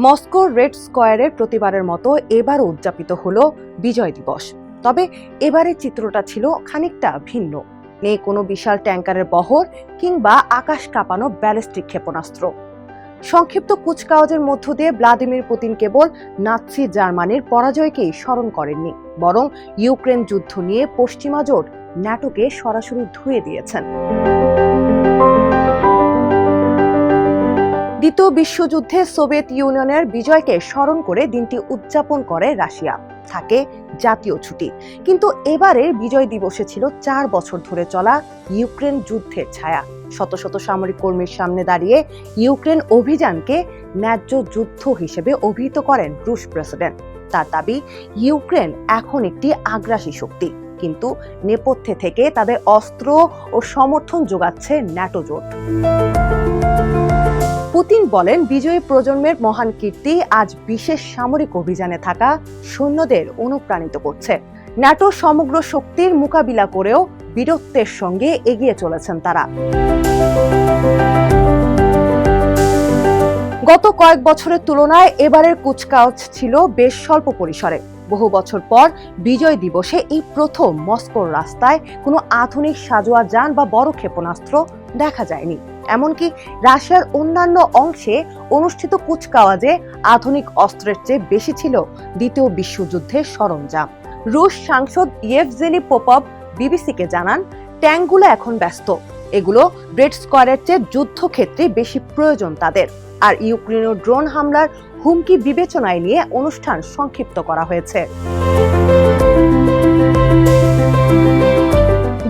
মস্কোর রেড স্কয়ারের প্রতিবারের মতো এবারও উদযাপিত হলো বিজয় দিবস। তবে এবারের চিত্রটা ছিল খানিকটা ভিন্ন। নেই কোনো বিশাল ট্যাঙ্কারের বহর কিংবা আকাশ কাঁপানো ব্যালিস্টিক ক্ষেপণাস্ত্র। সংক্ষিপ্ত কুচকাওয়াজের মধ্য দিয়ে ভ্লাদিমির পুতিন কেবল নাৎসি জার্মানির পরাজয়কেই স্মরণ করেননি, বরং ইউক্রেন যুদ্ধ নিয়ে পশ্চিমা জোট ন্যাটোকে সরাসরি ধুয়ে দিয়েছেন। দ্বিতীয় বিশ্বযুদ্ধে সোভিয়েত ইউনিয়নের বিজয়কে স্মরণ করে দিনটি উদযাপন করে রাশিয়া। থাকে জাতীয় ছুটি, কিন্তু এবারের বিজয় দিবসে ছিল 4 বছর ধরে চলা ইউক্রেন যুদ্ধের ছায়া। শত শত সামরিক কর্মীর সামনে দাঁড়িয়ে ইউক্রেন অভিযানকে ন্যায্য যুদ্ধ হিসেবে অভিহিত করেন রুশ প্রেসিডেন্ট। তার দাবি, ইউক্রেন এখন একটি আগ্রাসী শক্তি, কিন্তু নেপথ্যে থেকে তাদের অস্ত্র ও সমর্থন যোগাচ্ছে ন্যাটো জোট। পুতিন বলেন, বিজয়ী প্রজন্মের মহান কীর্তি আজ বিশেষ সামরিক অভিযানে থাকা সৈন্যদের অনুপ্রাণিত করছে। ন্যাটো সমগ্র শক্তির মোকাবিলা করেও বীরত্বের সঙ্গে এগিয়ে চলেছেন তারা। গত কয়েক বছরের তুলনায় এবারের কুচকাওয়াজ ছিল বেশ স্বল্প পরিসরে। বহু বছর পর বিজয় দিবসে এই প্রথম মস্কোর রাস্তায় কোনো আধুনিক সাজোয়া যান বা বড় ক্ষেপণাস্ত্র দেখা যায়নি। এমনকি রাশিয়ার অন্যান্য অংশে অনুষ্ঠিত কুচকাওয়াজে আধুনিক অস্ত্রের চেয়ে বেশি ছিল দ্বিতীয় বিশ্বযুদ্ধের সরঞ্জাম। রুশ সাংসদ ইয়েভজেনি পোপভ বিবিসিকে জানান, ট্যাঙ্কগুলো এখন ব্যস্ত, এগুলো রেড স্কয়ারের চেয়ে যুদ্ধক্ষেত্রে বেশি প্রয়োজন তাদের। আর ইউক্রেনীয় ড্রোন হামলার হুমকি বিবেচনায় নিয়ে অনুষ্ঠান সংক্ষিপ্ত করা হয়েছে।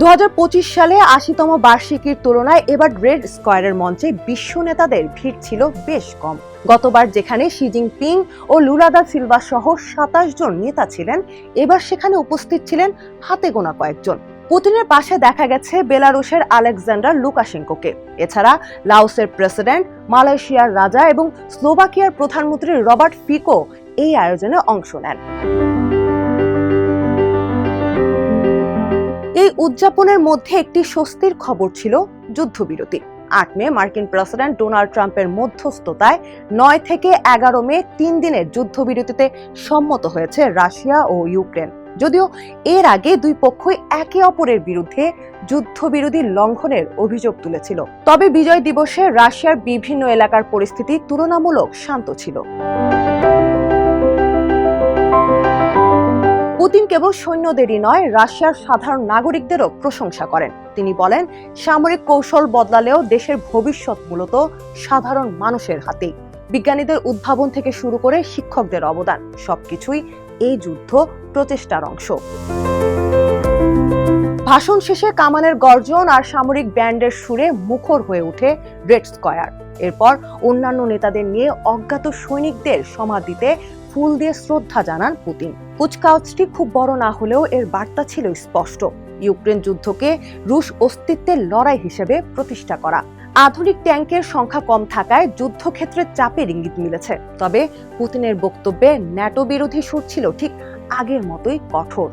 2025 সালে 80তম বার্ষিকীর তুলনায় এবার রেড স্কয়ারের মঞ্চে বিশ্ব নেতাদের ভিড় ছিল বেশ কম। গতবার যেখানে শি জিনপিং ও লুলা দা সিলভা সহ 27 জন নেতা ছিলেন, এবার সেখানে উপস্থিত ছিলেন হাতে গোনা কয়েকজন। পুতিনের পাশে দেখা গেছে বেলারুশের আলেকজান্ডার লুকাশেঙ্কোকে। এছাড়া লাওসের প্রেসিডেন্ট, মালয়েশিয়ার রাজা এবং স্লোভাকিয়ার প্রধানমন্ত্রী রবার্ট ফিকো এই আয়োজনে অংশ নেন। এই উদযাপনের মধ্যে একটি স্বস্তির খবর ছিল যুদ্ধবিরতি। 8 মে মার্কিন প্রেসিডেন্ট ডোনাল্ড ট্রাম্পের মধ্যস্থতায় 9 থেকে 11 মে 3 দিনের যুদ্ধবিরতিতে সম্মত হয়েছে রাশিয়া ও ইউক্রেন। যদিও এর আগে দুই পক্ষই একে অপরের বিরুদ্ধে যুদ্ধবিরতি লঙ্ঘনের অভিযোগ তুলেছিল। তবে বিজয় দিবসে রাশিয়ার বিভিন্ন এলাকার পরিস্থিতি তুলনামূলক শান্ত ছিল। পুতিন কেবল সৈন্যদেরই নয়, রাশিয়ার সাধারণ নাগরিকদেরও প্রশংসা করেন। তিনি বলেন, সামরিক কৌশল বদলালেও দেশের ভবিষ্যৎ মূলত সাধারণ মানুষের হাতেই। বিজ্ঞানীদের উদ্ভাবন থেকে শুরু করে শিক্ষকদের অবদান, সবকিছুই এই যুদ্ধ প্রচেষ্টার অংশ। ভাষণ শেষে কামানের গর্জন আর সামরিক ব্যান্ডের সুরে মুখর হয়ে ওঠে রেড স্কয়ার। এরপর অন্যান্য নেতাদের নিয়ে অজ্ঞাত সৈনিকদের সমাধিতে ফুল দিয়ে শ্রদ্ধা জানান পুতিন। কুচকাওয়াজটি খুব বড় না হলেও এর বার্তা ছিল স্পষ্ট, ইউক্রেন যুদ্ধকে রুশ অস্তিত্বের লড়াই হিসেবে প্রতিষ্ঠা করা। আধুনিক ট্যাঙ্কের সংখ্যা কম থাকায় যুদ্ধক্ষেত্রে চাপের ইঙ্গিত মিলেছে। তবে পুতিনের বক্তব্যে ন্যাটো বিরোধী সুর ছিল ঠিক আগের মতোই কঠোর।